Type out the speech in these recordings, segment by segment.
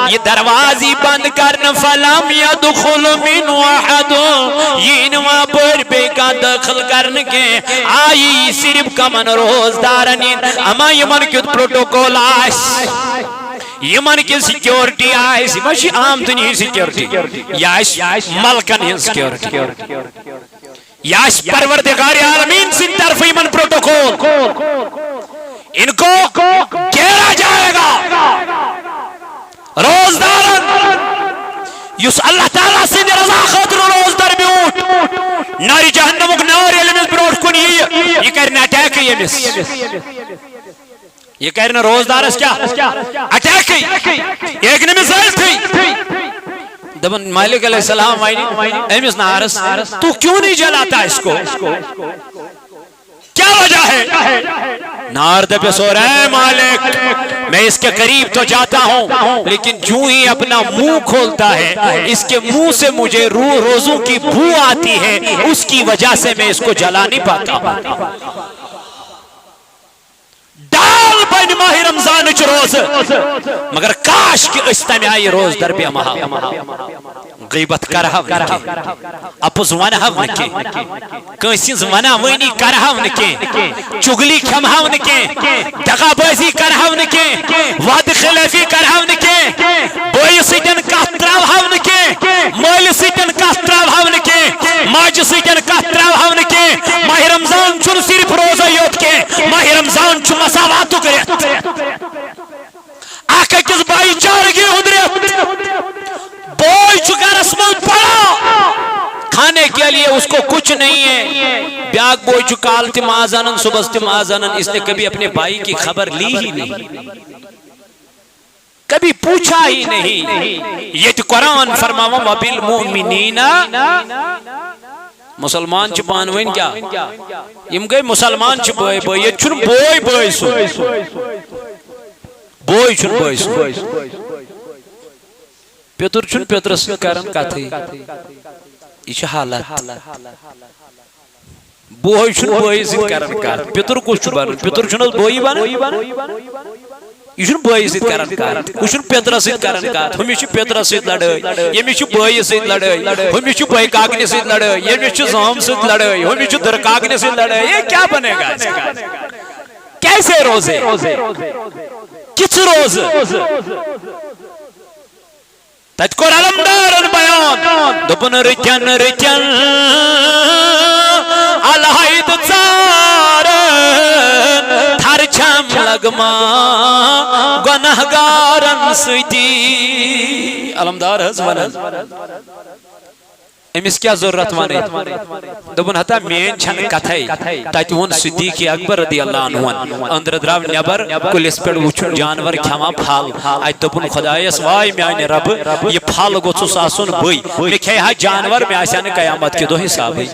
یہ دروازی بند کرن فلم یدخل من احد یہ نوا پر بے کا داخل کرن کے آئی صرف کمن روزدارن اما یمن کیت پروٹوکول آس یمن کی سیکیورٹی آس ماشی عام دنیا سیکیورٹی یاش ملکن ہن سیکیورٹی یاش پروردگار عالمین سے طرف یمن پروٹوکول ان کو گھیرا جائے گا روزدارن یس اللہ تعالیٰ سے رضا خاطر روزدار بیوٹ ناری جہنمک ناری علمس بروٹ کن یہ کرنا اٹیک یمس یہ کرنا روزدارس کیا اٹیک ایک نمس تھی دبن مالک علیہ السلام امس نارس تو کیوں نہیں جلاتا اس کو کیا وجہ ہے نار دبے سو رہے مالک میں اس کے قریب تو جاتا ہوں لیکن جو ہی اپنا منہ کھولتا ہے اس کے منہ سے مجھے روزوں کی بو آتی ہے اس کی وجہ سے میں اس کو جلا نہیں پاتا ڈال بین ماہ رمضان چ روز مگر کاش کہ استمع یہ روز در بیا مہا غیبت کرہو نکی اپوز ونہو نکی کنسیز ونہ وینی کرہو نکی چگلی کھمہو نکی دغا بازی کرہو نکی وعد خلافی کرہو نکی بوئی سیٹن کاتراو نکی مولی سیٹن کاتراو نکی ماج سیٹن کاتراو نکی ماہ رمضان چون صرف روزہ یوت کے ماہ رمضان چون مساواتو کرے آکا کس بائی چارگی ہدری بوئی چکا رسمت پڑا کھانے کے لیے اس کو کچھ نہیں ہے بیاگ بوئی چکال تم آزانن صبح تم آزانن اس نے کبھی اپنے بھائی کی خبر لی ہی نہیں کبھی پوچھا ہی نہیں یہ تو قرآن فرماوا وَبِالْمُؤْمِنِينَ مسلمان چھ پانوین کیا یم گئی مسلمان چھ بوئی بوئی یہ چھن بوئی بوئی سو بوئی چھن بوئی سو پیتر چھن پیتر سے کرن کا تھی یہ حالت بوئی چھن بوئی سے کرن کا پیتر کو چھن بان پیتر چھن بوئی بان یہ چھن بوئی سے کرن کا یہ چھن پیتر سے کرن کا ہمی چھن پیتر سے لڑائی یہ چھن بوئی سے لڑائی ہمی چھن بوئی کاغنے سے لڑائی یہ چھن زام سے لڑائی ہمی چھن در کاغنے سے لڑائی یہ کیا بنے گا کیسے روزے کس روز تذکر علمدارن بیان دبن رچن رچن الہید ژارن تھر چھم لگما گنہگارن ستی علمدار حض ونن امس کیا ضرورت وانے دبن ہتا مین چھن کتھائی تاتی ون صدیق اکبر رضی اللہ عنہ اندر دراو نیبر کلیس پیڑ وچھن جانور کھاما پھال آئی دبن خدایس وائی میں آئین رب یہ پھال گوچو ساسون بھئی میں کہے ہاں جانور میں آسان قیامت کے دو حساب ہے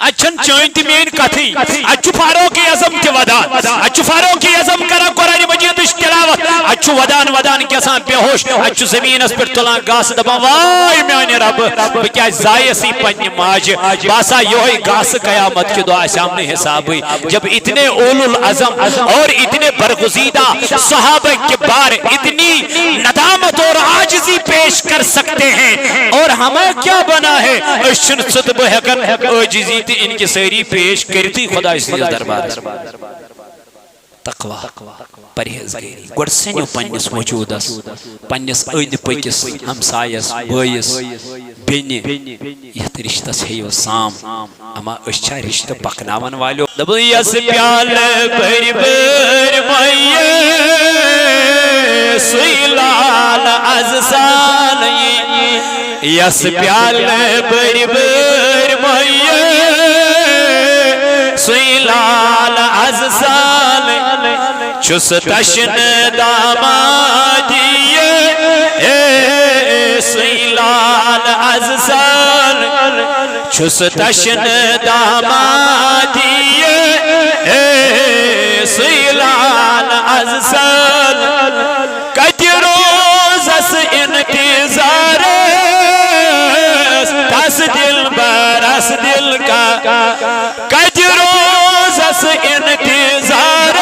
اچھن چوئنٹی مین کتھی اچھو فاروقی عظم کے ودان اچھو فاروقی عظم کرا قرآن مجید اشتلاوت اچھو ودان کیسان بے ہوش اچھو زمین اس پر تلان گاس دبا وائی میں آنے رب بکیا زائی سی پنی ماج باسا یوہی گاس قیامت کے دعا سامنے حساب ہوئی جب اتنے اولو العظم اور اتنے برگزیدہ صحابہ کے بار اتنی ندامت اور عاجزی پیش کر سکتے ہیں اور ہمیں کیا بنا ہے اشن صدب حقن عاجزی ان کی سیری پیش کرتی خدا اس نے دربار تقوی پرہیزگاری گوڑ سنیو پنیس وجودس پنیس اید پکس ہمسایس بائیس بینی یہ رشتہ ہے سام اما اشچا رشتہ پکناون والو دبو یس پیال بر بر مائیے سویلال از سالی یس پیال بر بر مائیے سویلال از سال چس تشن دامادیے سویلال از سال چس تشن دامادیے سویلال از سال کتی روز اس انتظار تس دل برس دل کا کتی روز اس انتظار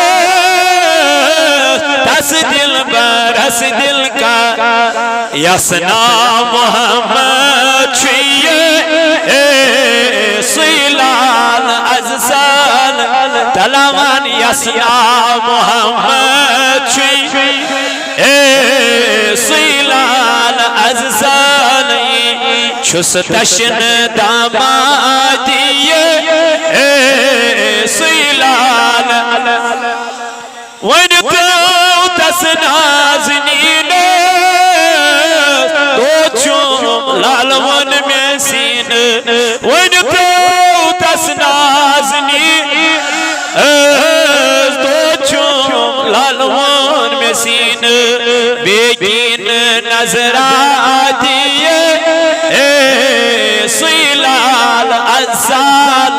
تس دل برس رس دل کا یسنا محمد چھیے سیلان ازسان تلمان یسنا محمد چھیے سیلان ازسان چھس تشن دامادی سیلان ونکو تس نازنین دو چوم لالون میں سین ونکو تس نازنین دو چوم لالون میں سین بیگین نظر آتی سیلال ازال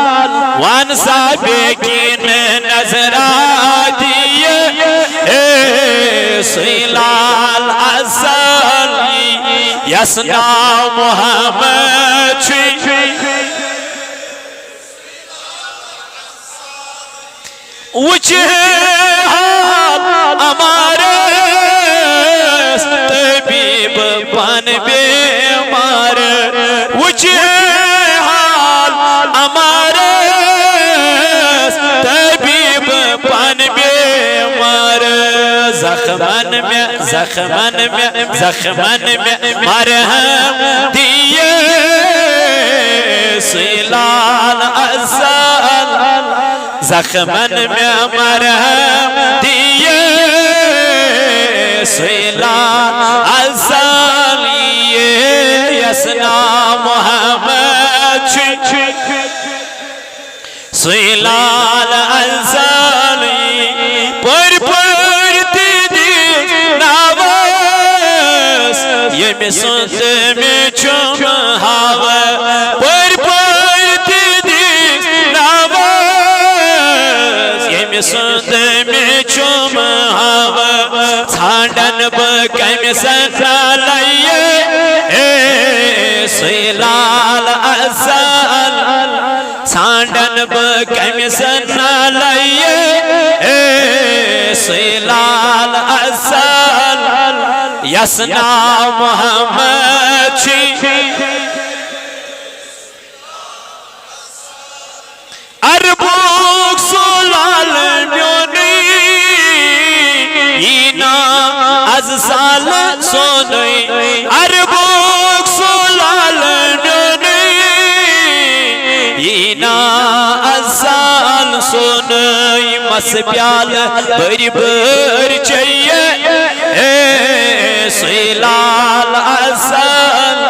وانسا بیگین نظر آتی سیلال ازال یسنا محمد چھوئی وجہ حال ہمارے طبیب بن بیمار وجہ حال ہمارے طبیب بن بیمار زخمن میں مرہم دیئے سیلال ازال زخمن میں مرہم دیئے سیلال ازال یسنا محمد چھوئی سیلال ازال پر تیدی نواز یہ میں سنت میں چھوم ہاوا پر تیدی نواز یہ میں سنت میں چھوم ہاوا چھانڈن بکم سنسا لئیے سیلال ازال چھانڈن بکم سنسا لئیے سیلال ازال یسنا محمد چھوئی اربوک سلال میونی اینا ازسال سونی اربوک سلال میونی اینا ازسال سونی مس پیال بری بر چاہیے سیلال ازال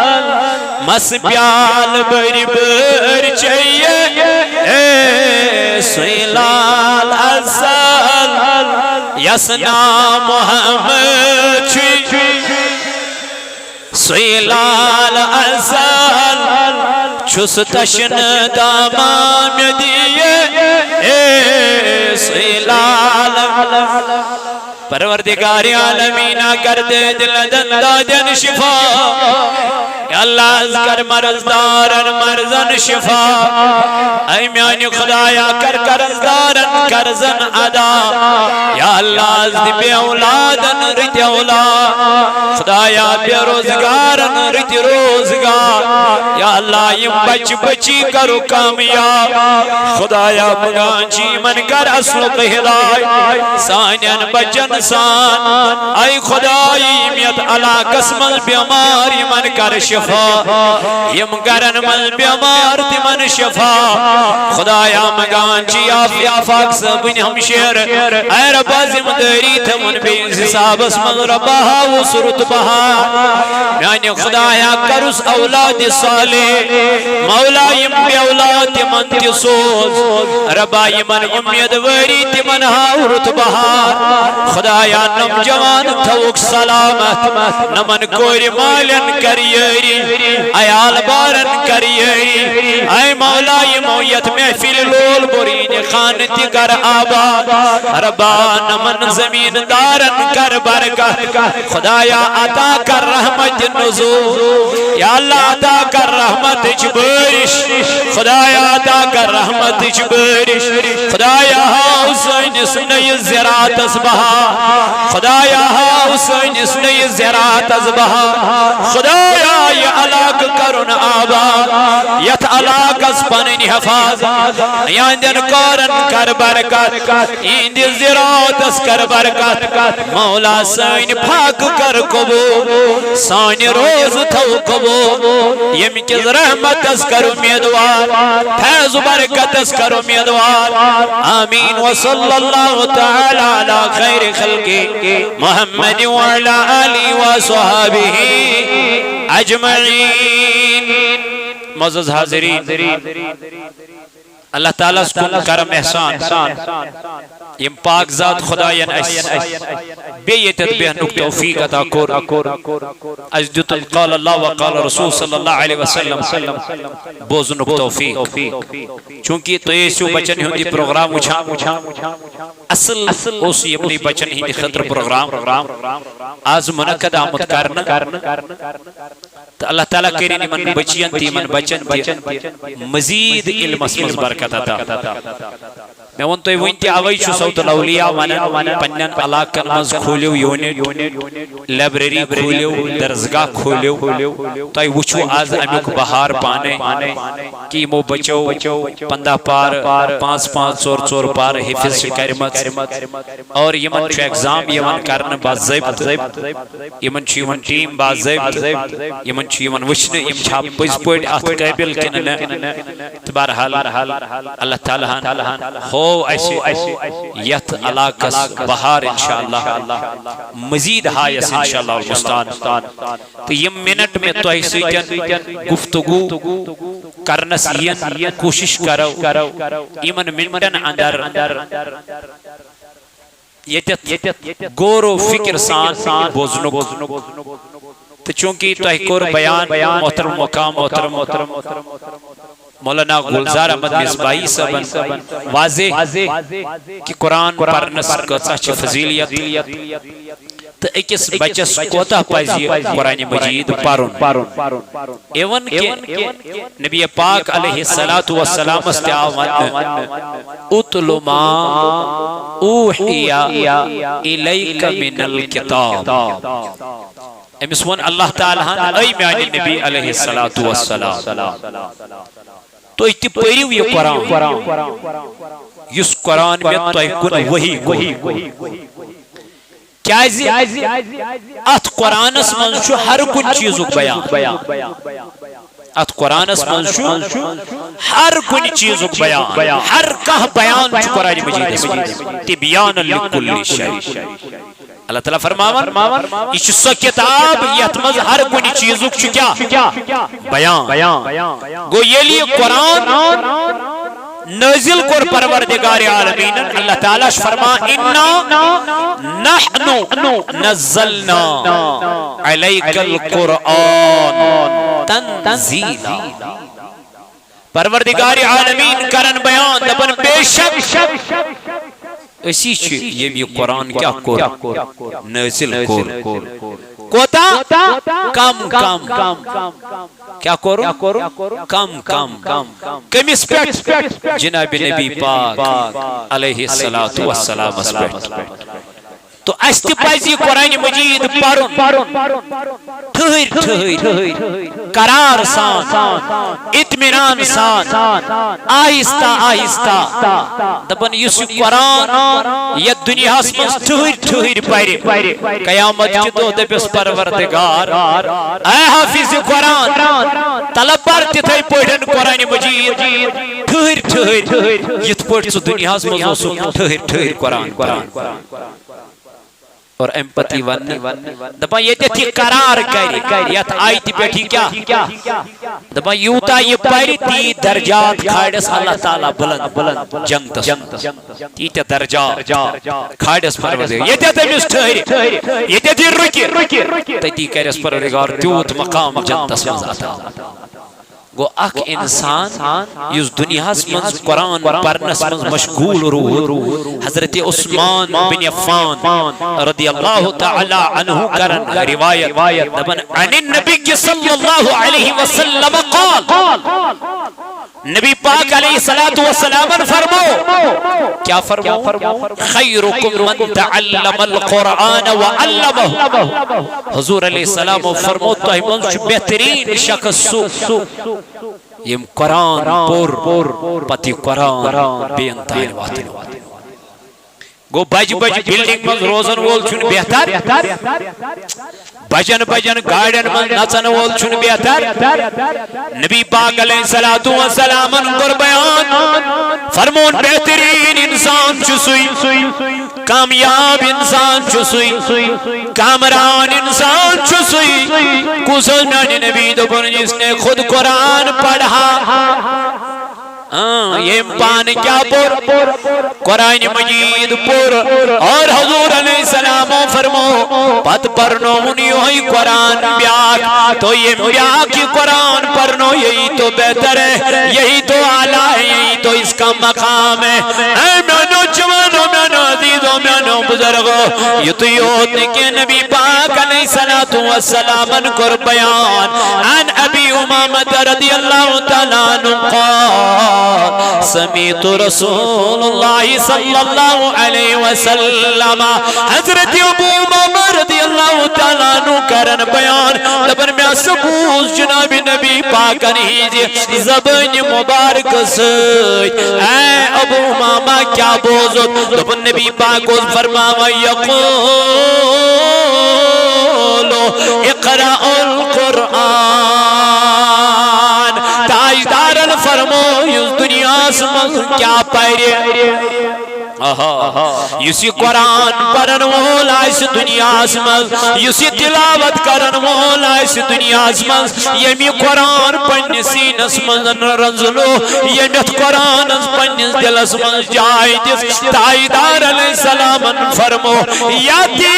مس پیال بری بر چاہیے سیلال ازال یسنا محمد چھوئی سیلال ازال چھس تشن دامام دیئے سیلال پروردگار عالمینہ کر دے دل دندادن شفا یا اللہ از کر مرزدارن مرزن شفا اے میانی خدایا کر کرزدارن کرزن ادا یا اللہ از دی بے اولادن رت اولاد خدایا بے روزگارن رت روزگار یا اللہ یم بچ بچی کرو کامیاب خدایا مگانچی من کر اصل قہدائی سانین بچن سان اے خدای میت علا قسم بیماری من کر شفا یم گرن من بیمار تی من شفا خدایا مگانچی آفیا فاکس بن ہمشیر اے ربا زمدری تمن بین حساب اسمد رباہا و سرط بہا میانی خدایا کرس اولاد صالح مولا یم بی اولاد من تی سوز ربا یمن امید وری تی من ہاورت بہار خدایا نم جوان توک سلامت نمن کوری مالن کریری ایال بارن کریری اے مولا مویت محفل لول برین خانتی کر آباد ربا نمن زمین دارن کر برکت خدایا عطا کر رحمت نزول یا اللہ عطا کر رحمت جبرش خدایا عطا کر رحمت جبرش خدایا حسین سنی زراعت بہا خدایا حسین سنی زراعت بہا خدایا یہ علاق کرن آبا یت علاق اس پنن حفاظ یاندن کارن کر برکت ایند زراعت اس کر برکت مولا سین پاک کر قبول سان روز تھو قبول یم کس رحمت اس کر امیدوار فیض برکت اس کر امیدوار آمین وصلی اللہ تعالی علی خیر خلق محمد وعلی آلہ وصحابہ اجمعین. معزز حاضرین، اللہ تعالیٰ سکن کرم احسان یم پاک ذات خدایان بیتت بہنک توفیق عطا کور از دیتن قال اللہ وقال رسول صلی اللہ علیہ وسلم بوزنک توفیق. چونکہ تو ایسو بچن ہندی پروگرام اچھا اصل اوسی اپنی بچن ہندی خطر پروگرام آز منعقد آمد کرنا تو اللہ تعالیٰ کرینی من بچین تی من بچن تی مزید علم اسمز برکت عطا. میں ون تو ونتی آوائی چھو صوت الاولیاء ونن پنن علاقن مز کھولیو یونٹ لائبریری کھولیو درسگاہ کھولیو تو وچھو آز امیک بہار پانے کی مو بچو 15 پار 5-5 پار حفظ کرمت اور یمن چھو ایگزام یمن کرن باضبط یمن چھو یمن ٹیم باضبط یمن چھو یمن وچھنے یم چھا پز پوٹ ات قابل کنن بہرحال اللہ تعالیٰ ہو ایسے یت علاقس بہار انشاءاللہ مزید ہائیس انشاءاللہ المستان. تو یم منٹ میں تو ایسیتن گفتگو کرنس ین کوشش کرو ایمن منٹن اندر یتت غور و فکر سان بوزنک. تو چونکہ تو کور بیان محترم مقام محترم مولانا گلزار احمد مصباحی صاحبن واضح کہ قرآن پرنس کچھ فضیلیت تو اکس بچس کوتا پزی قرآن مجید پرن ایون کہ نبی پاک علیہ السلام استعاون اتلو ما اوحی الیک من الکتاب. امس ون اللہ تعالیٰ اے میانی نبی علیہ السلام تو اتی پریو یہ قرآن یس قرآن میں تو کن وحی کیازی ات قرآن اس منشو ہر کن چیزوں بیان ات قرآن اس منشو ہر کن چیزوں بیان ہر کہ بیان چو قرآن مجید اس منشو تبیان لکل شیء. اللہ تعالیٰ فرماون یہ سو کتاب یتمز ہر کنی چیزوں چھو کیا بیان گو یہ لیے قرآن نازل کر پروردگار عالمین. اللہ تعالیٰ فرما انا نحن نزلنا علیک القرآن تنزیلا. پروردگار عالمین کرن بیان دبن بے شک اسی چھے یہ قرآن کیا کور نازل کور کوتا کم کیا کور کم کمیس پیٹ جناب نبی پاک علیہ السلام اسپیٹ. تو استی پائزی قرآن مجید پارن ٹھہر قرار سان اطمینان سان آہستہ دبن یس قرآن یہ دنیا اسمس ٹھہر پائرے قیامت کی دو دبس پروردگار اے حافظ قرآن طلب پارتی تھے پوڑھن قرآن مجید ٹھہر یت پوڑھ سو دنیا اسمس ٹھہر قرآن اور امپتی ونی دبا یہ تھی قرار کری یت آیت بیٹھی کیا دبا یوتا یہ پاری تی درجات کھاڑس اللہ تعالیٰ بلند جنگتس تیتا درجات کھاڑس پروردگار یہ تھی تمیس ٹھہری یہ تھی رکی تی کرس پروردگار تیوت مقام جنگتس مزاتا. گو اک انسان یس دنیا منز قرآن پرنس منز مشغول روح حضرت عثمان بن عفان رضی اللہ تعالی عنہ کرن روایت دبن عن النبی صلی اللہ علیہ وسلم قال نبی پاک علیہ السلام فرمو کیا فرمو خیرکم من تعلم القرآن وعلمہ حضور علیہ السلام فرمو تو منچ بہترین شخص سو یم قرآن پور پتی قرآن بے انتہائی واتن گو بج بلڈنگ من روزن وول چھن بہتر بجن گاڑین من نچن وول چھن بہتر نبی پاک علیہ السلام کر بیان فرمون بہترین انسان چسوئی کامیاب انسان چسوئی کامران انسان چسوئی کسل میں نبی دبن جس نے خود قرآن پڑھا یہ پان کیا پور قرآن مجید پور اور حضور علیہ السلام فرمو پت پرنو انیو ہی قرآن بیاک تو یہ بیاک قرآن پرنو یہی تو بہتر ہے یہی تو اعلیٰ ہے یہی تو اس کا مقام ہے اے مینو جوانو مینو عزیزو مینو بزرگو یہ تو یوت کے نبی پاک علیہ السلام کر بیان عن ابی امامت رضی اللہ تعالیٰ عنہ قال سمیت رسول اللہ صلی اللہ علیہ وسلم حضرت ابو امامہ رضی اللہ تعالیٰ عنہ کرن بیان دبن میں سبوز جناب نبی پاک نیجی زبان مبارک سوئی اے ابو امامہ کیا بوزت دبن نبی پاک فرماوا یقولو اقرأ القرآن تاجدار الفرمو اس دنیا سمجھ کیا پائرے یسی قرآن پرن مولا اس دنیا سمجھ یسی تلاوت کرن مولا اس دنیا سمجھ یمی قرآن پنی سین سمجھ رنزلو یمیت قرآن پنی دل سمجھ جائے دس تاجدار علیہ السلام فرمو یاتی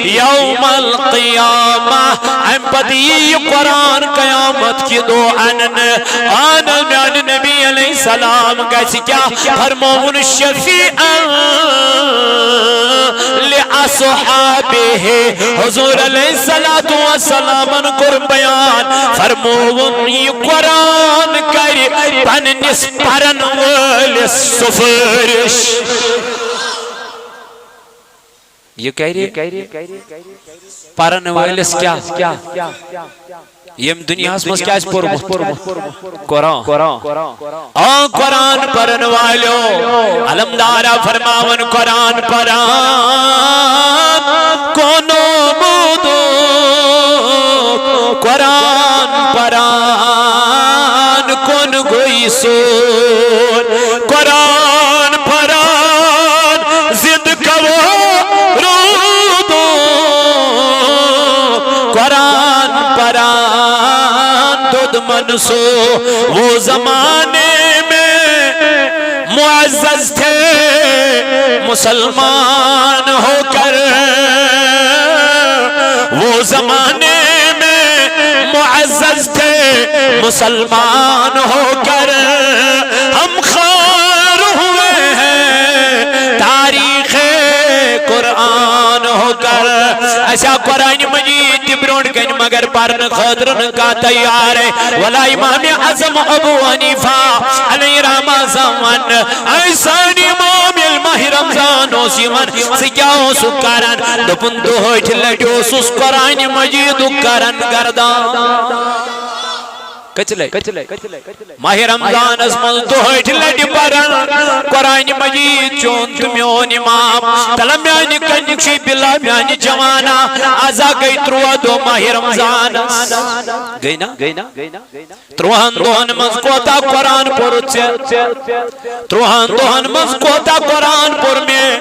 یوم القیامہ ہم پتی قرآن قیامت کی دو آنن میں نبی علیہ السلام کیسی کیا فرمون شفیعا لأصحابہ حضور علیہ السلام کر بیان فرمون یہ قرآن کری پننس پرن والی سفرش یہ کہہ رہی پرن والس کیا یم دنیا اس کیا اس قرآن پرن والو علمدارا فرماون قرآن پران کونو مودو قرآن پران کون گوئی سون قرآن پران زد کبو قرآن پران دود منسو وہ زمانے میں معزز تھے مسلمان ہو کر وہ زمانے میں معزز تھے مسلمان ہو کر ہم خار ہوئے ہیں تاریخ قرآن ہو کر ایسا قرآن مجید برونڈ کن مگر پرن خطرن کا تیار ہے ولا امام اعظم ابو حنیفہ علیہ رحمہ زمان ایسان امام الماہ رمضان و سیون سکیاؤ سکارن دپن دو ہوئیت لڑیو سس قرآن مجید کرن گردان کچلے ماہ رمضان اسمال تو ہوئیت لڑی پرن قرآن مجید چونت میون امام تلم یعنی کنکشی بلا یعنی جوانا آزا گئی تروہ دو ماہ رمضان گئی نا تروہن دوہن مذکوتا قرآن پورت سے تروہن دوہن مذکوتا قرآن پور میں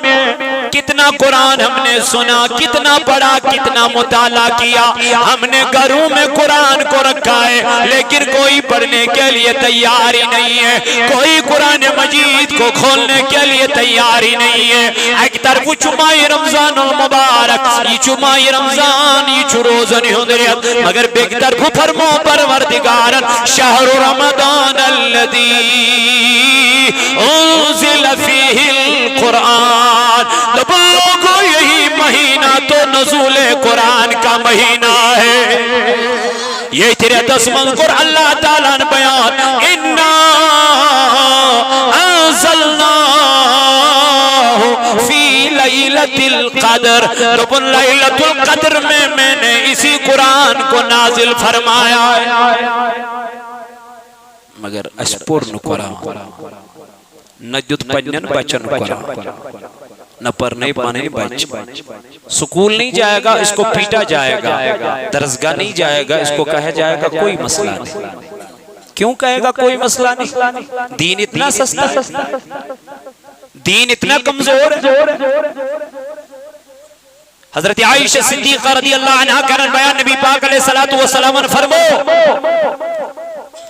کتنا قرآن ہم نے سنا کتنا پڑھا کتنا مطالعہ کیا ہم نے گھروں میں قرآن کو رکھا ہے لیکن کوئی پڑھنے کے لیے تیاری نہیں ہے کوئی قرآن مجید کو کھولنے کے لیے تیاری نہیں ہے ایک طرف چمائی رمضان المبارک یہ چمائی رمضان یہ چروزن ہندریت مگر بیک طرف فرمو پروردگارن شہر رمضان الذی انزل فیہ القرآن لوگو یہی مہینہ تو نزول قرآن کا مہینہ ہے یہ تیرے دس منظر اللہ تعالیٰ نے بیان اِنَّا أَنزَلْنَاهُ فِي لَيْلَةِ الْقَدْرِ دبن لیلۃ القدر میں نے اسی قرآن کو نازل فرمایا ہے مگر اسپور نکورا نہ جد پنجن بچن قرآن نہ پرنے پانے بچ سکول نہیں جائے گا اس کو پیٹا جائے گا درسگاہ نہیں جائے گا اس کو کہا جائے گا کوئی مسئلہ نہیں کیوں کہے گا کوئی مسئلہ نہیں دین اتنا سستا دین اتنا کمزور ہے حضرت عائشہ صدیقہ رضی اللہ عنہ کرن بیان نبی پاک علیہ السلام فرمو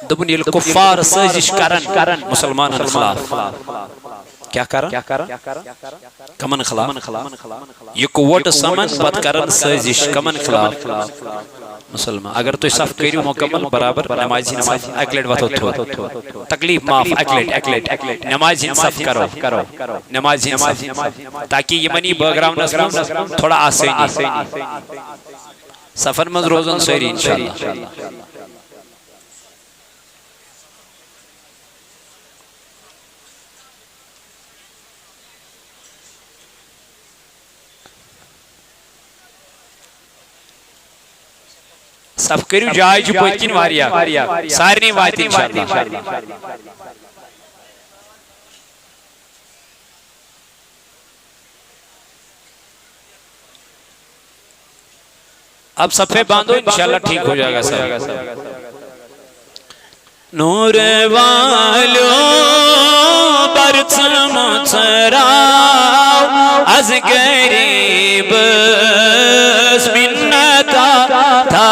دبنی الکفار سازش کرن مسلمان خلاف کیا کرن کمن خلاف یہ قوت سمن بد کرن سازش کمن خلاف مسلمان اگر تو صف کریو مکمل برابر نمازی اکلیٹ وطو تھو تکلیف معاف اکلیٹ نمازی صف کرو نمازی صف تاکہ یہ منی بیکگراؤنڈ اسلام تھوڑا آسانی سفر مز روزن سوری انشاءاللہ صف کریو جائے جو پوچھن واریا سارنی وایت انشاءاللہ اب صفحے باندھو انشاءاللہ ٹھیک ہو جائے گا سب نور والو برچم چراو از غریب منتا تھا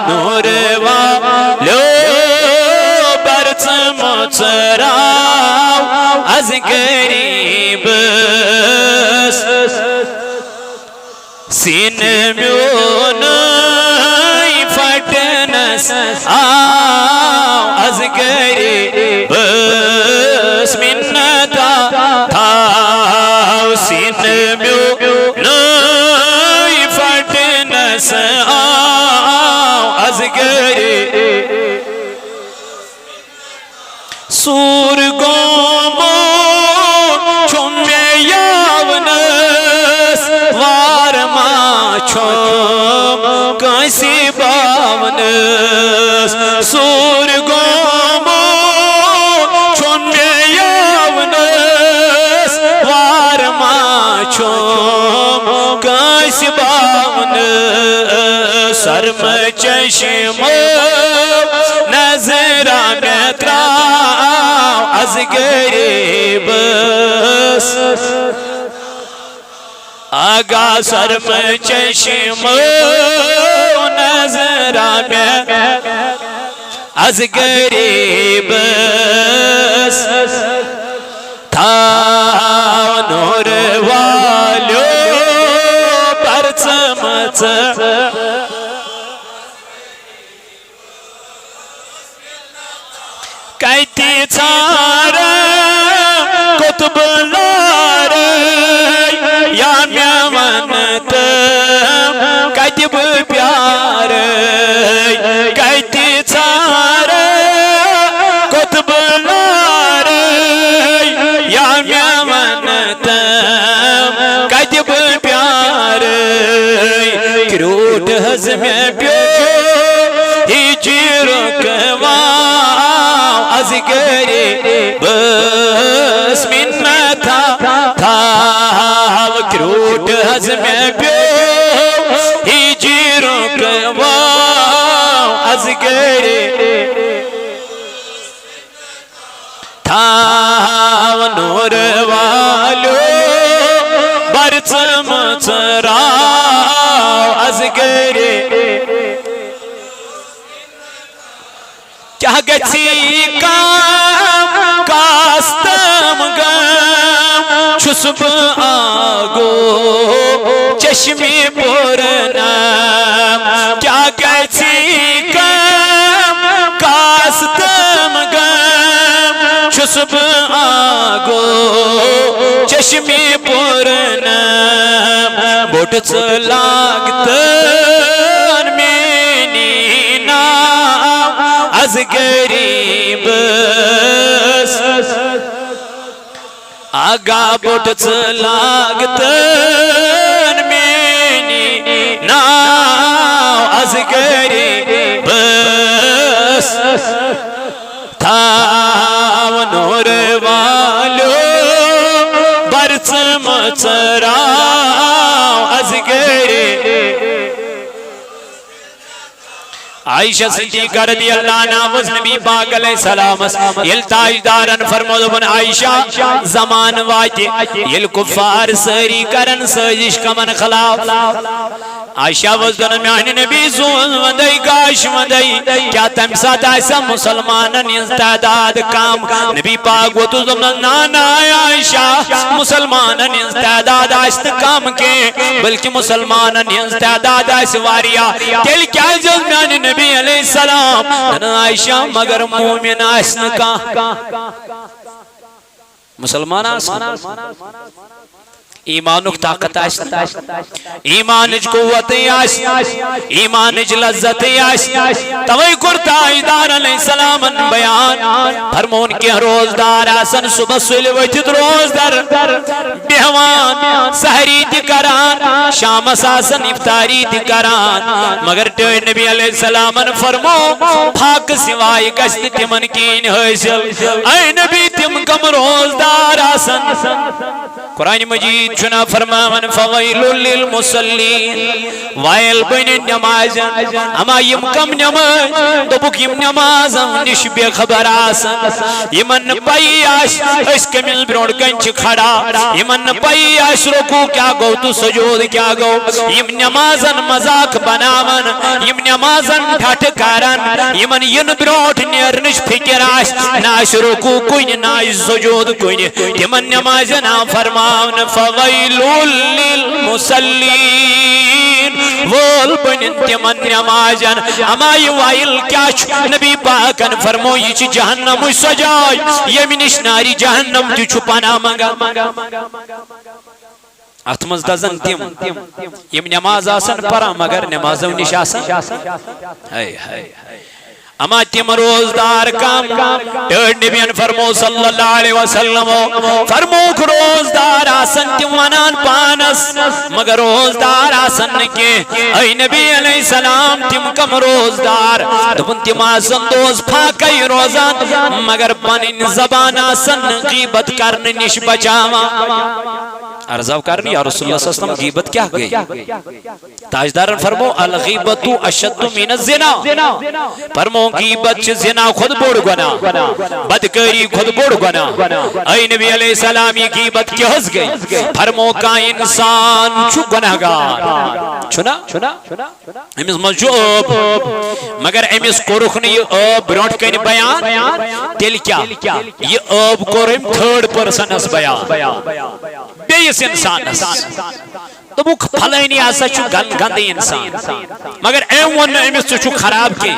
نور والو برچم چراو از غریب سین میونائی فٹنس آو از غریب منتا تھا سین میونائی فٹنس آو از غریب سور گومو چھومے یاونس وارما چھوم کسی باونس سور گومو چھومے یاونس وارما چھوم کسی باونس سرم چشم نظرہ میں تراو از غریب آگا سرم چشم نظرہ میں از غریب تھا نور والو پرچم کہتی چار کتب لار یا میونت کتب پیار کہتی چار کتب لار یا میونت کتب پیار کروٹ حزم پیو ہی رکوا از غریب منتا تھا کروٹ حزم پیو ہی رکوا از غریب تھا نور والو برچم چراو از غریب کیا گچی کام کاستم گم چھسب آگو چشمی پورنم کیا گچی کام کاستم گم چھسب آگو چشمی پورنم بوٹ چلاگتن مینی از غریب آگا بوٹ لاگتن مینی ناو از غریب تھاو نور والو برچ مچراو از غریب عائشہ صدیقہ رضی اللہ عنہ وز نبی پاک علیہ السلام یل تاجدارن فرمود بن عائشہ زمان واتی یل کفار سری کرن سازش کمن خلاف عائشہ وز دن میان نبی زون ودائی گاش ودائی کیا تم ساتھ ایسا مسلمانن استعداد کام نبی پاک و تو زمن نانا عائشہ مسلمانن استعداد ایست کام کے بلکہ مسلمانن استعداد ایس واریا تیل کیا جز میان نبی علیہ السلام عائشہ مگر مومن آسن کا مسلمان آسن ایمانک طاقت آسن ایمانج قوت آسن ایمانج لذت آسن توئی کرتا ایدار علیہ السلام بیان فرمون کے روزدار آسن صبح سلی وجد روزدار بیوان سہری تکران شام آسن افطاری تکران مگر تو نبی علیہ السلام فرمو پاک سوائی گشت تمن کین حاصل اے نبی تم کم روزدار آسن قرآن مجید چنا فرمان فویل للمصلین وائل بین نماز اما یم کم نماز دبک یم نماز نش بے خبر آسن یمن پائی آش اس کمیل بروڑ کنچ کھڑا یمن پائی آش رکو کیا گو تو سجود کیا گو یم نمازن مذاق بناون یم نمازن ٹھٹ کارن یمن ین بروٹ نیرنش فکر آش ناش رکو کوئی ناش سجود کوئی یمن نمازن فرمان فویل للمصلین وول بنن تمن نمازن اما یہ وائل کیا نبی پاکن فرمو یہ جہنم سجائی یمنش ناری جہنم تی چھپانا مگا اتمز دزن تیم یم نماز آسن پرا مگر نمازو نش آسن اما تم روزدار کام ٹرڈ نبیان فرمو صلی اللہ علیہ وسلم فرموک روزدار آسن تم ونان پانس مگر روزدار آسن کے اے نبی علیہ السلام تم کم روزدار دبن تم آسن دوز پھاکی روزان مگر پنن زبان آسن غیبت کرن نش بچاوا عرضاو کرنی یا رسول اللہ صلی اللہ علیہ وسلم غیبت کیا گئی تاجدارن فرمو الغیبتو اشد من الزنا فرمو غیبت زنا خود بوڑ گنا بدکاری خود بوڑ گنا اے نبی علیہ السلام یہ غیبت کی حس گئی فرمو کا انسان چھو گناہگار چھنا امیس مجھوب مگر امیس کورخنی یہ اب برونٹ کن بیان تیل کیا یہ اب کورم تھرڈ پرسن اس بیان بیس انسان اس تو وہ پھلینی آسا چھو گندی انسان مگر ایم ون امیس چھو خراب کی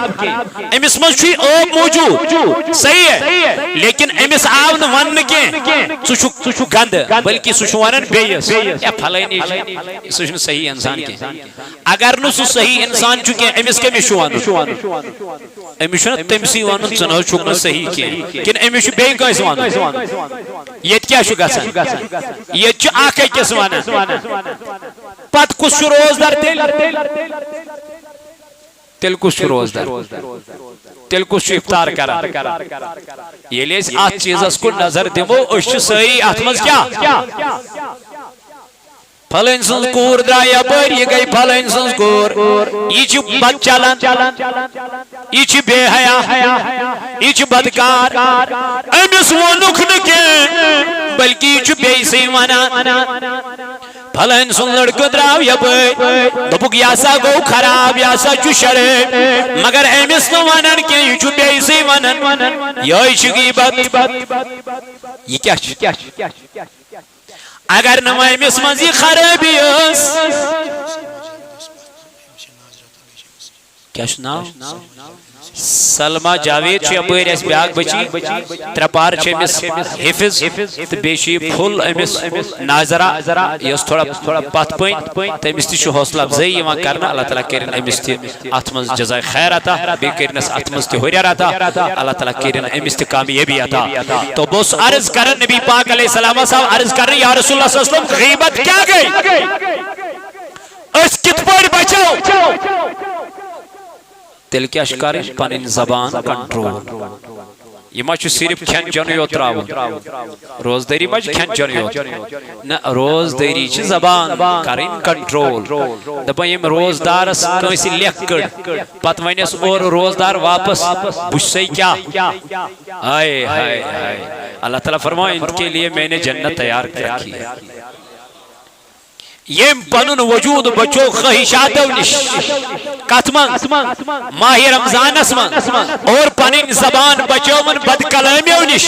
امیس من چھو اوب موجود صحیح ہے لیکن امیس آون ون کی چھو گند بلکہ چھو ونن بیس یا پھلینی چھو صحیح انسان کی اگر نو سو صحیح انسان چکے امیس کے میشو ونن امیس چھو تمسی ونن چنو چھوکنا صحیح کی کن امیس چھو بے گیس ونن یہ کیا چھو گسن یہ چھو آکے کس ونن پت کس روزدار تیل کس روزدار تیل کس افطار کرا یہ لیس آت چیز اس کو نظر دیمو اس صحیح آتمز کیا پھلین سنس کور درایا پر یہ گئی پھلین سنس کور یہ چھ بد چلن یہ چھ بے حیا یہ چھ بدکار امیس ونک نکے بلکہ یہ چھ بے سی ونا پھلین سن لڑکو دراو یا پر دبک یاسا گو خراب یاسا چھ شرے مگر امیس نو ونن کے یہ چھ بے سی ونن یہ چھ غیبت یہ کیا چھ اگر نمائی مسمزی خرابی اس کیا نام سلمہ جاوید اپر اس بیاک بچی ترپار امس حفظ تو بیشی پھل امس ناظرہ یہ تھوڑا پت پین تمس تہ حوصلہ افزائی کرنا اللہ تعالیٰ کرن امس تہ ات من جزائے خیر عطا بی کرنس ات من تہ ہریر عطا اللہ تعالیٰ کرن امس تہ کامیابی عطا تو بس عرض کرن نبی پاک علیہ السلام صاحب عرض کرن یا رسول اللہ صلی اللہ علیہ وسلم غیبت کیا گئی اس کت پر بچو تیل کیا شکار پنن زبان کنٹرول یہ ما چھو صرف کھین چن یوت تراون روزداری ما کھین چن یوت نہ روزداری چھ زبان کرن کنٹرول دپان یم روزدارس کانسی لیکھڑ پت ونیس اور روزدار واپس بچھسے کیا آئے ہائے اللہ تعالیٰ فرمائے ان کے لیے میں نے جنت تیار رکھی ہے یم پنن وجود بچو خواہشاتو نش کتمن ماہ رمضان اسمن اور پنن زبان بچو من بد کلامیو نش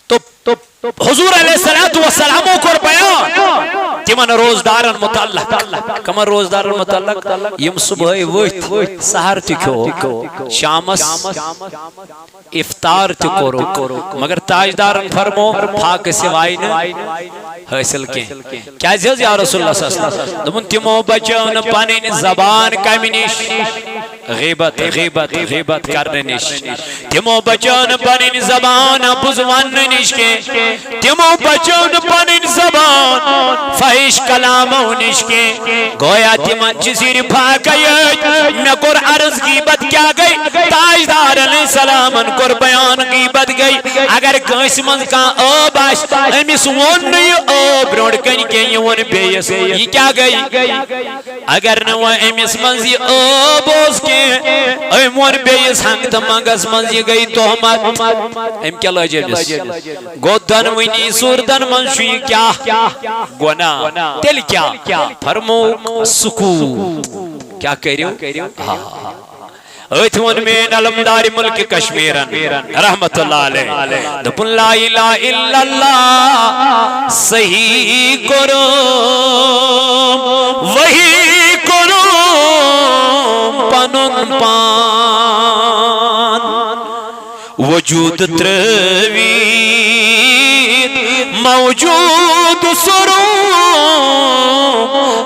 تو حضور علیہ السلام کو بیان تمن روزدارن متعلق کمن روزدارن متعلق یم صبح وقت سحر تکھو شامس افطار تکورو مگر تاجدارن فرمو پاک سوائی حاصل کیا جز یا رسول اللہ صلی اللہ علیہ وسلم دمون تمو بچون پانین زبان کمی نش غیبت کرنے نش تمو بچون پانین زبان بزوان نش کے تمو بچون پانین زبان فحش کلامو نش کے گویا تمن چیزیر پاکیت میں کور عرض غیبت کیا گئی تاجدار علیہ السلام کور بیان غیبت گئی اگر کس من کا او باش امیس ون نہیں او بروڑ کن کے یون بیس یہ کیا گئی اگر نو امیس من زی او بوز کے امون بیس ہنگ دمانگس من زی گئی توہمت ام کیا لجے بس گو دن ونی سور دن من شوی کیا گناہ تل کیا فرمو سکو کیا کہریو ایتھون میں علمدار ملک کشمیرن رحمت اللہ علیہ دپن لا الہ الا اللہ صحیح کرو وہی کرو پنن پان وجود تروید موجود سرو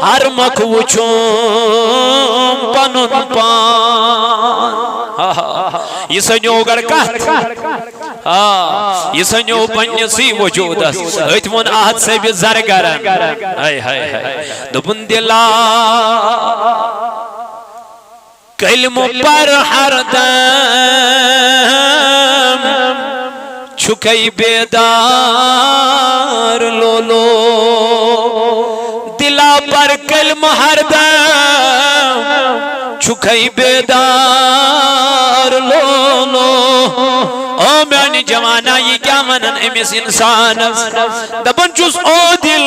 ہر مکھ وچھوم پنن پان یہ سنیو گر کہت یہ سنیو پنیسی وجود اس ایتمون آہد سے بھی زرگرن دبن دلا کلم پر ہر دم چھکئی بیدار لولو دلا پر کلم ہر دم چھکئی بیدار لولو او میانی جوانا یہ کیا منن امیس انسان دبن چوس او دل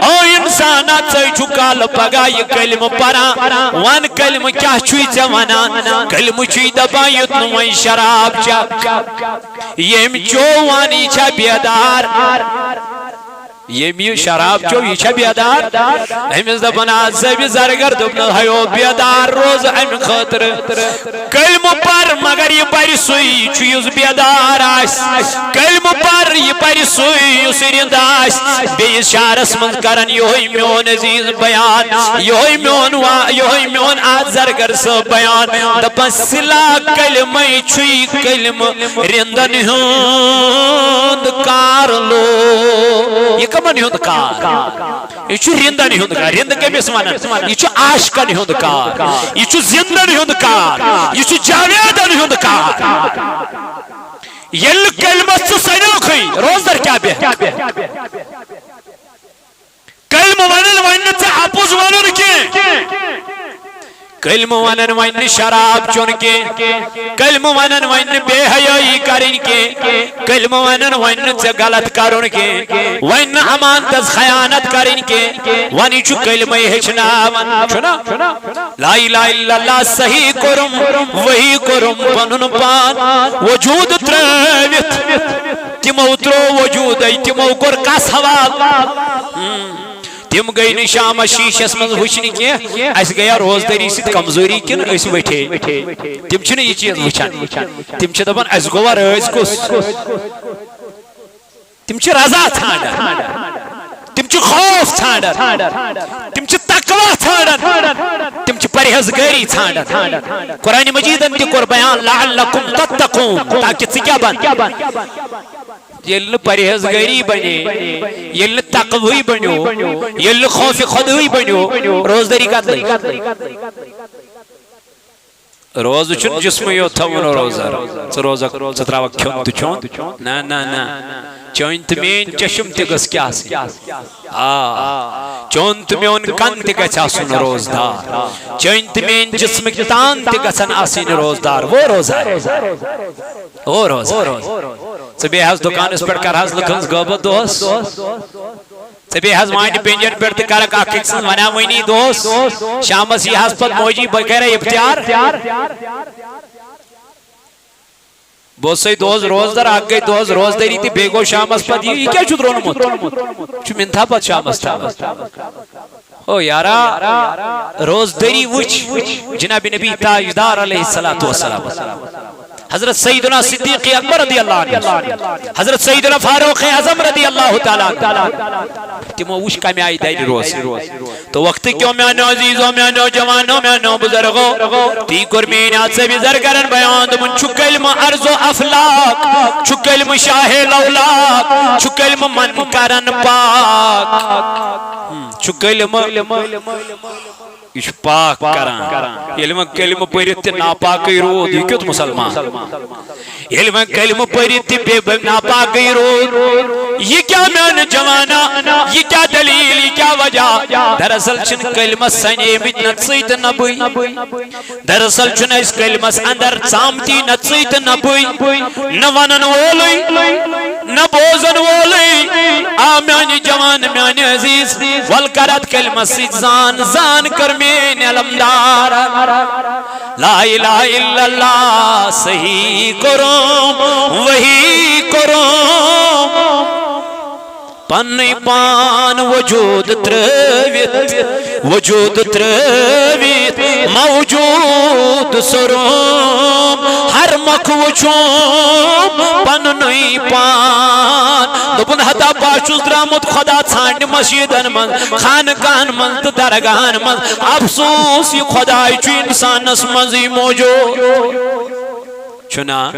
او انسانات سے چھکال پگا یہ کلم پرا وان کلم کیا چھوئی جوانا کلم چھوئی دبا یتنوئی شراب چاپ یہ چوانی چھا بیدار یہ میو شراب چو یہ چھا بیدار ہمیز دبن آج سے بھی زرگر دبن ہیو بیدار روز ہم خطر کلم پر مگر یہ پاری سوئی چویز بیدار آس کلم پر یہ پاری سوئی اسرین داس بیس شارس من کرن یوہی میون عزیز بیان یوہی میون آج زرگر سو بیان دبن سلا کلم چوئی کلم رندن ہوند کار لو یہ کمن ہند کار یہ چھو رندن ہند کار رند کے بھی اسمانا یہ چھو عاشقن ہند کار یہ چھو زندن ہند کار یہ چھو جاویدن ہند کار یل کلمت چھو سنو کھئی روز در کیا بے کلم ونن ونن سے اپوز ونن کی کلم ونن ون شراب چون کے کلم ونن ون بے حیائی کرن کے کلم ونن ون سے غلط کرن کے ون امانت خیانت کرن کے ونی چو کلمہ ہچنا چھنا لا الہ الا اللہ صحیح کرم وہی کرم پنن پان وجود ترویت تمو ترو وجود ای تمو کر کس حوال تم گئی نی شام شیشس من وچھن کی اس گیا روزداری ست کمزوری کن اس وٹھے تم چھن یہ چیز وچھان تم چھ دپان اس گوا رز کس تم چھ رضا ژھانڈان تم چھ خوف ژھانڈان تم چھ تقوی ژھانڈان تم چھ پرہیزگاری ژھانڈان قرآن مجیدن تہ کور بیان لعلکم تتقون تاکہ ژٕ کیا بن یل پرہیزگاری بنے یل تقوی بنو یل خوف خدوی بنو روزداری کت لگ روز چھن جسم یو تھون روزدار ژٕ روزک ژٕ تراوک کھیون تہ چون نا نا نا چون تہ مین چشم تہ گژھ کیا چون تہ میون کن تہ گژھِ آسُن روزدار چون تہ مین جسمک تان تہ گژھن آسٕنۍ روزدار وہ روزدار وہ روزدار ژٕ بیٚیہِ حظ دُکانس پٮ۪ٹھ کر حظ لُکن غٲبت دۄہس ژٕ بیٚیہِ حظ وانہِ پینجن پٮ۪ٹھ تہِ کرکھ اکھ أکۍ سٕنٛز وناوٲنی دۄہس شامس یی حظ پتہٕ موجی بہٕ کرے افتیار بہٕ اوسے دۄہس روزدار اکھ گٔے دۄہس روزدٲری تہِ بیٚیہِ گوٚو شامس پتہٕ یہِ کیٛاہ چھُتھ روٚنمُت چھُ مِنتھا پتہٕ شامس تھاوان او یارا روزداری وچ جناب نبی تاجدار علیہ الصلوۃ والسلام حضرت سیدنا صدیق اکبر رضی اللہ عنہ حضرت سیدنا فاروق اعظم رضی اللہ تعالی تمو وش کمی آئی دائری روز تو وقت کیوں میانو عزیزوں میانو جوانوں میانو بزرگوں تی قرمینات سے بزر کرن بیان دمون چکلم عرض و افلاق چکلم شاہ لولاق چکلم من کرن پاک چکلم یہ پاک کران علم کلمہ پرت ناپاک رود یہ کیت مسلمان علم کلمہ پرت بے ناپاک رود یہ کیا میان جوانا یہ کیا دلیل یہ کیا وجہ دراصل چھن کلمہ سنیمت نتسیت نبوی دراصل چھن اس کلمہ اندر سامتی نتسیت نبوی نوانن وولی نبوزن وولی آمیان جوان میان عزیز والکرت کلمہ سید زان کرمی علمدار لا الہ الا اللہ صحیح کرو وہی کرو پنی پان وجود ترویت موجود سروم ہر مکوچوم پنی پان دبن حدا باشوز درامت خدا ژھانڈ مسجدن من خانقاہن من تو درگاہن من افسوس یہ خدای چو انسانس منزی موجود چنا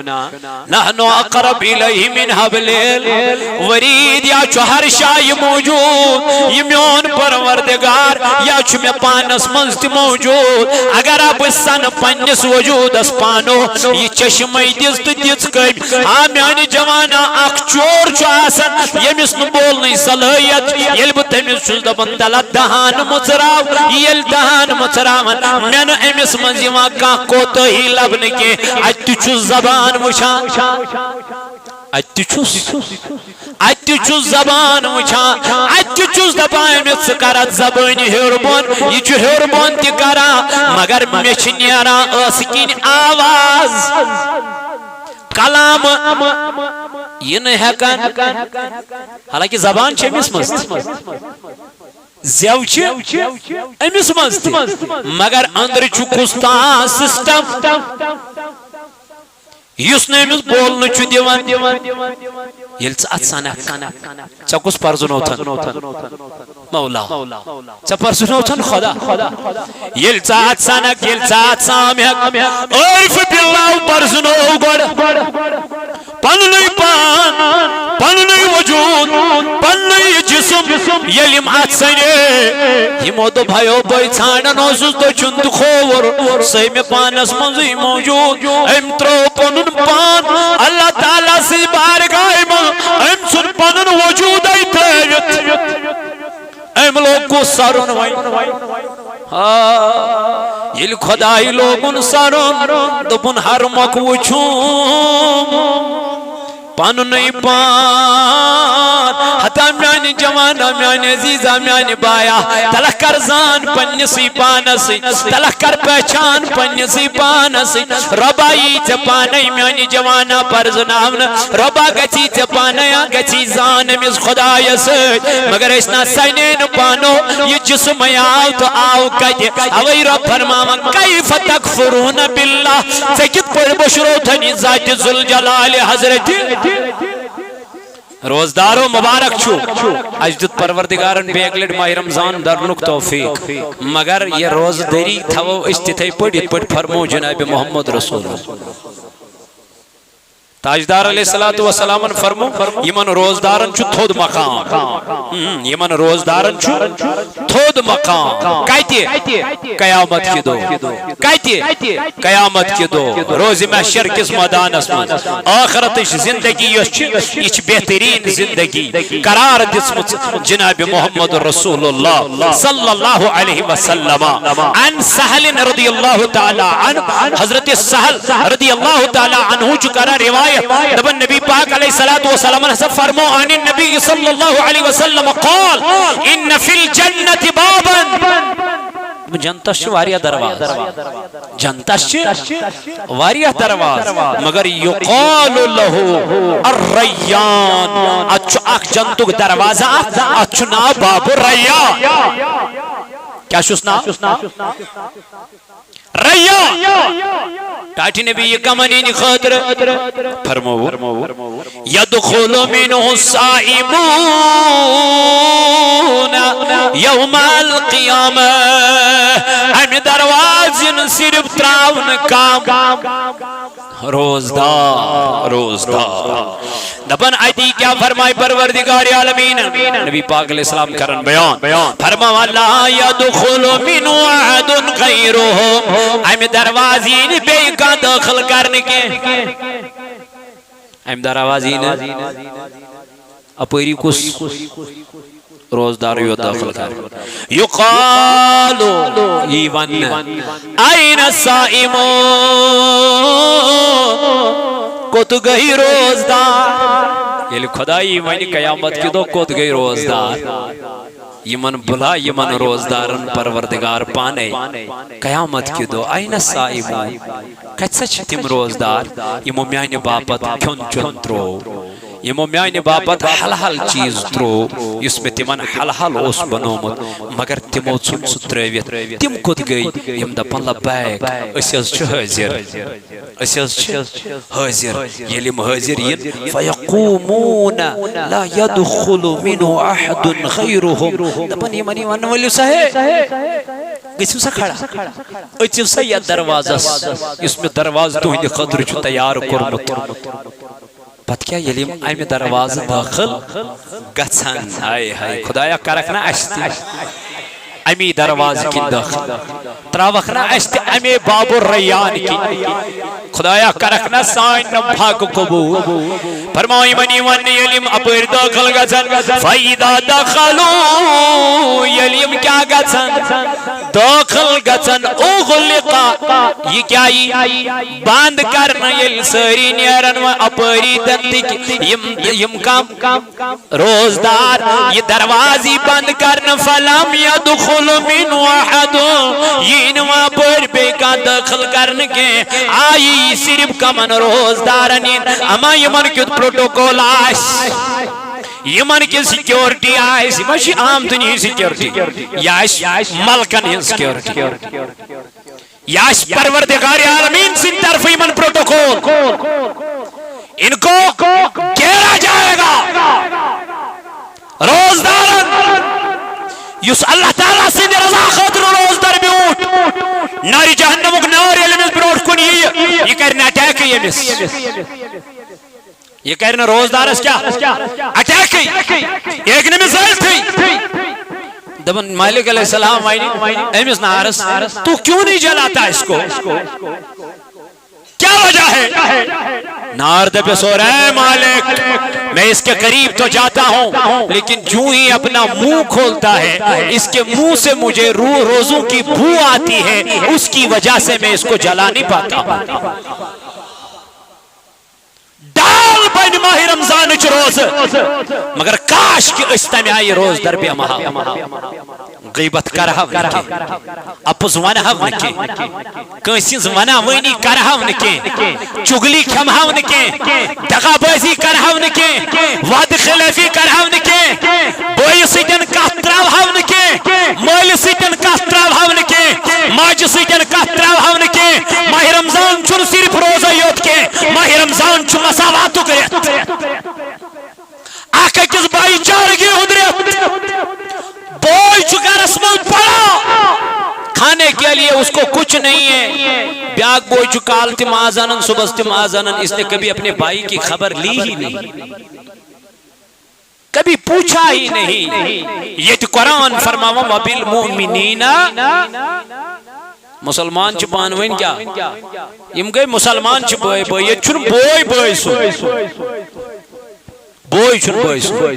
نحنو اقرب الیہ من حبل الورید یا چو ہر شای موجود یہ میون پروردگار یا چو میں پانس منزتی موجود اگر اب سن پنس وجود اس پانو یہ چشمی دست دیت کب آمیانی جوانا اک چور چو آسن یہ مسن بولنی صلاحیت یلب تمیز چوز دبن دلت دہان مصراو یل دہان مصراو من امس منزی واقع کوتو ہی لبن کے اج چوز زبان وشان اتی چوز زبان وشان اتی چوز دبائن میں سکرات زبانی ہربون یہ جو ہربون تی کرا مگر میچ نیارا اسکین آواز کلام یہ نہیں ہکن حالانکہ زبان چھے مس مست زیو چھے امس مست مگر اندر چھو کستان سسٹم یس نمس بولن چھ دیوان یل ژ ات سنک ژ کس پرزنوتن مولا ژ پرزنوتن خدا یل ژ ات سنک یل ژ ات سامک عرف بالله پرزنو گڑ پننی پان پننی وجود پننی جسم یلیم ات سنے یمو دو بھائیو بھائی ژھانڈن اوسس تو چند کھوور سیم پانس منزی موجود ام ترو پنن پان اللہ تعالیٰ سی بارگاہ من ام سن پنن وجود ای تھیوت ام لوگ کو سرون وائی یل خدای لوگن سرون دبن ہر مک وچھوم پننی پان حتی میان میانی جوانا میانی عزیزہ میانی بایا تلک کر زان پنیسی پانسی تلک کر پہچان پنیسی پانسی ربائی چپانی میانی جوانا پرزنامنا ربا گچی چپانیا گچی زان مز خدای سید مگر اسنا سینین پانو یہ جسم آو تو آو کجے اوی رب فرماما کیف تکفرون باللہ سکت پر بشرو تھنی ذات ذوالجلال حضرت روزدارو مبارک چھو اجدت پروردگارن بے اگلٹ ماہ رمضان درنک توفیق مگر یہ روز دری تھو استتھائی پڑی پڑ فرمو جناب محمد رسول تاجدار علیہ السلام فرمو یمن روزدارن چھو تھود مقام یمن روزدارن چھو تھود مقام کہتی قیامت کی دو کہتی قیامت کی دو روز محشر کس میدان اسمان آخرتش زندگی یہ بہترین زندگی قرار دسمت جناب محمد رسول اللہ صلی اللہ علیہ وسلم عن سہل رضی اللہ تعالی عنہ حضرت سہل رضی اللہ تعالی عنہ چکارا روایت دب النبی پاک علیہ السلام نے فرمو عن النبی صلی اللہ علیہ وسلم قال ان فی الجنت بابا جنتش واریا درواز جنتش واریا درواز مگر یقال له الریان اچھو اک جنتک دروازہ اچھو نا باب الریان کیا شسنا ریان ٹاٹی نبی یہ کمانین خاطر فرمو یدخل منہ السائمون یوم القیامہ ہم دروازن صرف تراؤن کام روزدار دبن آیتی کیا فرمائی پروردگار عالمین نبی پاک علیہ السلام کرن بیان فرماو لا یدخل منہ احد غیرہم ہم دروازین بے کا داخل کرنے کے ہم دروازین اپوری کس روزدار یو داخل کر یقالو ایوان این السائمون کت گئی روزدار یہ خدای وانی قیامت کی دو کت گئی روزدار یمن بلا یمن روزدارن پروردگار پانے قیامت کی دو این السائمون کچھ سچ تم روزدار یمو میانی باپت کھن چن ترو یمو میانی باپت حل حل چیز ترو اس میں تمن حل حل اس بنومت مگر تمو چن سترویت تم کت گئی یم دپن لبیک اسیز چھ حاضر اسیز چھ حاضر یلیم حاضر ین فیقومون لا يدخل منه احد غیرهم دپن یمنی ونولیو سہے گسیو سا کھڑا اچیو سا یا دروازس اس میں دروازہ تو ہندی خطر چو تیار کرمت پت کیا یلیم ایم دروازہ داخل گچھن ہائے ہائے خدایا کرکنا اشتی امی دروازہ کی داخل تراوخنا اشتی امی باب الریان کی خدایا کرکنا سائن نبھاک قبول فرمائی منی ون یلیم اپر داخل گچھن فائدہ داخلو یلیم کیا گچھن داخل گچھن اغلقا یہ کیا باند کرنا یل سری نیرن و اپری دنتی یم کام روزدار یہ دروازی بند کرنا فلم یدخل من واحد یہ نوا پر بے کا داخل کرنے کے آئی صرف کمن روزدارنین اما یمن کیت پروٹوکول آئیس یمن کی سیکیورٹی آئیس ماشی عام دنیا سیکیورٹی یائیس ملکن ہی سیکیورٹی یائیس پروردگار عالمین سن طرف یمن پروٹوکول ان کو گھیرا جائے گا روزدارن یس اللہ تعالیٰ سے رضا خاطر روزدار بیوٹ ناری جہنمک ناری علمت بروٹ کن یہ کرنا اٹیک یہ کرنا روزدار اس کیا اٹیک ایک نے مثال تھی دبن مالک علیہ السلام ایمس نارس تو کیوں نہیں جلاتا اس کو کیا وجہ ہے نارد پہ سو رہے مالک میں اس کے قریب تو جاتا ہوں لیکن جو ہی اپنا منہ کھولتا ہے اس کے منہ سے مجھے روزوں کی بو آتی ہے اس کی وجہ سے میں اس کو جلا نہیں پاتا ڈال بن ماہ رمضان روز مگر کاش کہ اس تمہ آئی روز در بے مہا غیبت کرہو نکی اپز ونہو نکی کنسیز ونہ ونی کرہو نکی چگلی کھمہو نکی دغا بازی کرہو نکی وعد خلافی کرہو نکی بوئی سیدن کات تراوہو نکی مول سیدن کات تراوہو نکی ماج سیدن کات تراوہو نکی ماہ رمضان چھن صرف روزہ یوت کے ماہ رمضان چھن مساواتو کرت آکا کس بائی چارگی حدرت بوئی چکا رسمت پڑا کھانے کے لیے اس کو کچھ نہیں ہے بیاگ بوئی چکال تم آزانن صبح تم آزانن اس نے کبھی اپنے بھائی کی خبر لی ہی نہیں کبھی پوچھا ہی نہیں یہ تو قرآن فرماوا وبالمؤمنین مسلمان چھ پانوین کیا یم گئی مسلمان چھ بوئی بوئی یہ چھن بوئی بوئی سو بوئی چھن بوئی سو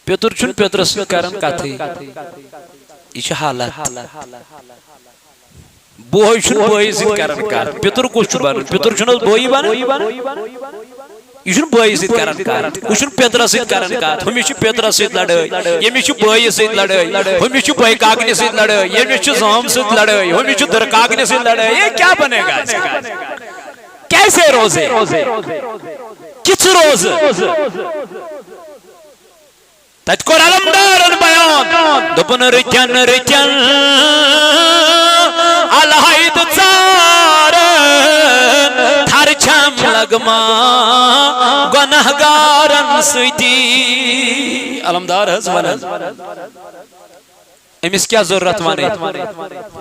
پیتر چھن پیتر سن کرن کتھی یہ چھ حالت بوئی چھن بوئی سن کرن کت پیتر کچھ چھن بنن پیتر چھن بوئی بنن یہ چھن بوئی سن کرن کت یہ چھن پیتر سن کرن کت ہمی چھ پیتر سن لڑائی یمی چھ بوئی سن لڑائی ہمی چھ بوئی کاغنی سن لڑائی یمی چھ زام سن لڑائی ہمی چھ درکاغنی سن لڑائی یہ کیا بنے گا کیسے روزے کچھ روز تت کور علمدارن بیان دپن رچن رچن الہید ژارن تھر چھم لگما گنہگارن ستی علمدار حض ونن امس کیا ضرورت وانے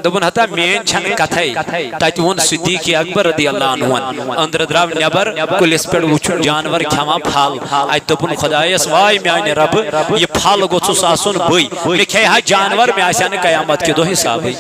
دبن ہتا مین چھن کتھائی تاتی ون صدیق اکبر رضی اللہ عنہ اندر دراو نیبر کلس پیڑ وچھن جانور کھاما پھال آئی دبن خدایس وائی میانی رب یہ پھال گوچس آسن بھئی میں کھائی ہاں جانور میں آسان قیامت کے دو حساب ہے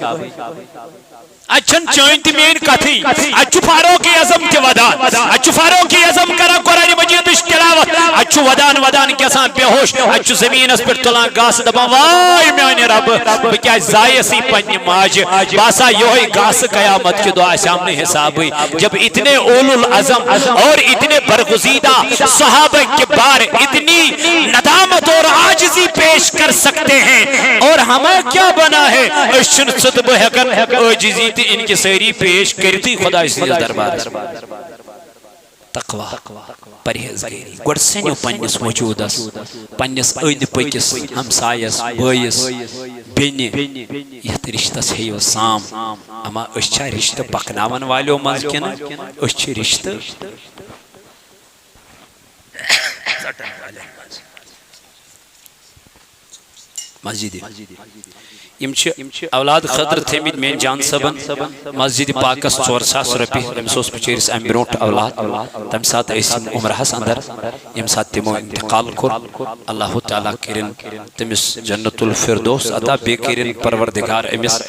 اچھن چوئنتی مین کتھی اچھو فاروق اعظم کے ودان اچھو فاروق اعظم کرا قرآن مجید اس تلاوت اچھو ودان کیسان بے ہوش اچھو زمین اس پر تلان گاس دبا وائی میانی رب بکیا زائی سی پنی ماج باسا یوہی گاس قیامت کے دعا سامنے حساب ہوئی جب اتنے اولو العظم اور اتنے برگزیدہ صحابہ کے بار اتنی ندامت اور عاجزی پیش کر سکتے ہیں اور ہمیں کیا بنا ہے اشن صدب حکن عاجزی ان کی سیری پیش کرتی خدا اس لیے دربار تقوی پرہیزگاری گوڑ سنیو پنیس وجودس پنیس این پکس ہمسایس بائیس بینی یہ رشتہ ہے سام اما اچھا رشتہ پکناون والیو مز کن اچھا رشتہ مسجد اولاد خطر تھیمید میں جان سبن مسجد پاکس 4,000 رپی امسوس بچیرس ام بروٹ اولاد تم ساتھ ایسیم عمر حس اندر یم ساتھ تیمو انتقال کر اللہ تعالیٰ کرن تمس جنت الفردوس عطا بے کرن پروردگار امس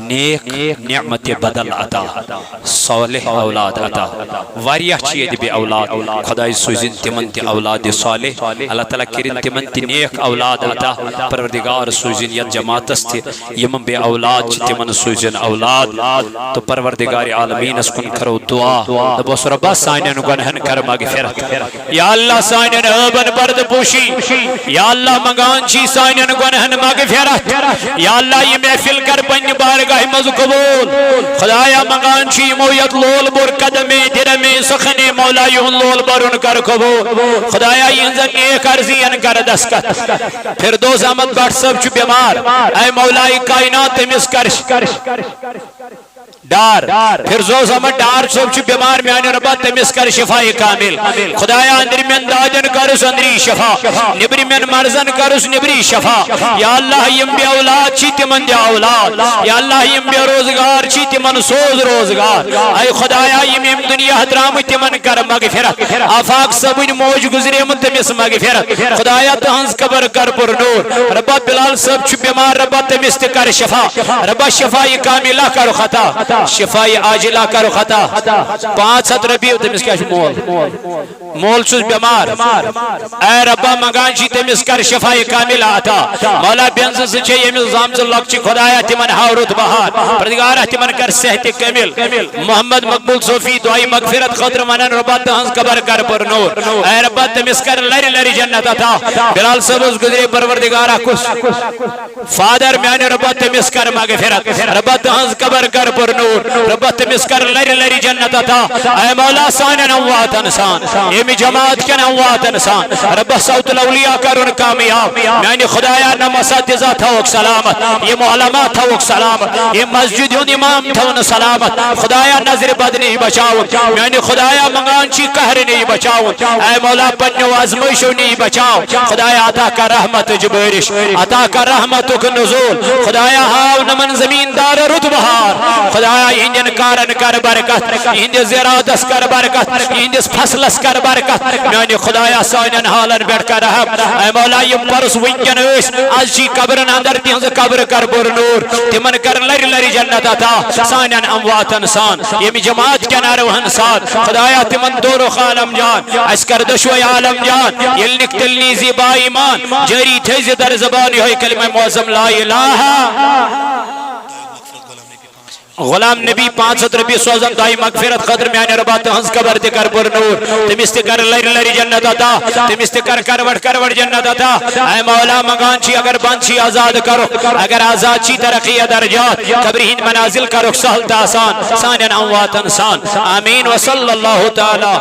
نیک نعمت بدل عطا صالح اولاد عطا واریہ چید بے اولاد خدای سوزن تمن تی اولاد صالح اللہ تعالیٰ کرن تمن تی نیک اولاد عطا پروردگار سوزن ید جماعت استی یمن بے اولاد تمن سوزن اولاد تو پروردگار عالمین اس کن کرو دعا دبوس ربا سائنین گنہن کر مغفرت یا اللہ سائنین ابن برد پوشی یا اللہ مگان چی سائنین گنہن مغفرت یا اللہ یہ محفل کر بن بارگاہ مز قبول خدایا مگان چی مویت لول بر قدمی درمی سخنی مولا یون لول برن کر قبول خدایا یہ انزن ایک عرضین کر دسکت پھر دو زمت بٹ سب چو بیمار اے مولا کائنات تمس کرش ڈار پھر زو زمان ڈار سب چھ بیمار میانی ربا تمس کر شفائی کامل خدایا اندر من دادن کرس اندری شفا نبری من مرزن کرس نبری شفا یا اللہ یم بے اولاد چی تمن دے اولاد یا اللہ یم بے روزگار چی تمن سوز روزگار اے خدایا یم دنیا حترام تمن کر مغفرت آفاق سبن موج گزرے من تمس مغفرت خدایا تہنز قبر کر پر نور ربا بلال سب چھ بیمار ربا تمس کر شفا ربا شفائی کاملہ کر خطا شفائی عاجلہ کرو خطا 500 رۄپیہِ تٔمِس کیٛاہ چھُ مول چھُس بیمار اے ربا منگان چھی تٔمِس کر شفائی کامل عطا مولا بینز سے چھے ییٚمِس زامژٕ لۄکچہِ خدایا تِمن ہاو رُت بہار پروردگارا تِمن کر صحت کامل محمد مقبول صوفی دعائی مغفرت خاطر ونن ربا تہنٛز قبر کر پر نور اے ربا تٔمِس کر لرِ لرِ جنت عطا بلال صٲبس گزرے پروردگارا کُس فادر میانہِ ربا تٔمِس کر مغفرت ربا تہنٛز قبر کر پر نور ربا تٔمِس کر لرِ لرِ جنت عطا اے مولا سانٮ۪ن امواتن سان ییٚمہِ جماعت کٮ۪ن امواتن سان ربا صوت الاولیاء کرُن کامیاب میانہِ خدایا نم اساتذہ تھوک سلامت یِم علما تھوک سلامت یِم مسجد ہُنٛد امام تھون سلامت خدایا نظر بد نہیں بچاؤن میانہِ خدایا منگان چھی قہر نہیں بچاؤن اے مولا پننیو آزمائشو نہیں بچاؤ خدایا عطا کر رحمت بارش عطا کر رحمتک نزول خدایا ہاو نمن زمیندار رت بہار خدایا ہندین کارن کر برکت ہند زراعتس کر برکت ہندس فصلس کر برکت میانہِ خدایا سانین حالن بیٹھ کر رحم اے مولا یم پرس ونکن اس آج چھی قبرن اندر تہنز قبر کر بر نور تمن کر لری لری جنت عطا سانین امواتن سان یم جماعت کے ناروہن سان خدایا تمن دور خالم جان اس کر دشوی عالم جان یل نکتلنی زیبا ایمان جری تھیز در زبانی ہوئی کلمہ معظم لا الہ غلام نبی 500 رۄپیہِ سوزن دائی مغفرت خاطر میانہِ ربا تہنٛز قبر تہِ کر پر نور تٔمِس تہِ کر لرِ لرِ جنت عطا تٔمِس تہِ کر کروٹ جنت عطا اے مولا منگان چھی اگر بند چھی آزاد کرو اگر آزاد چھی ترقی درجات قبر ہند منازل کرو سہل تہ آسان سانین امواتن سان آمین وصلی اللہ تعالی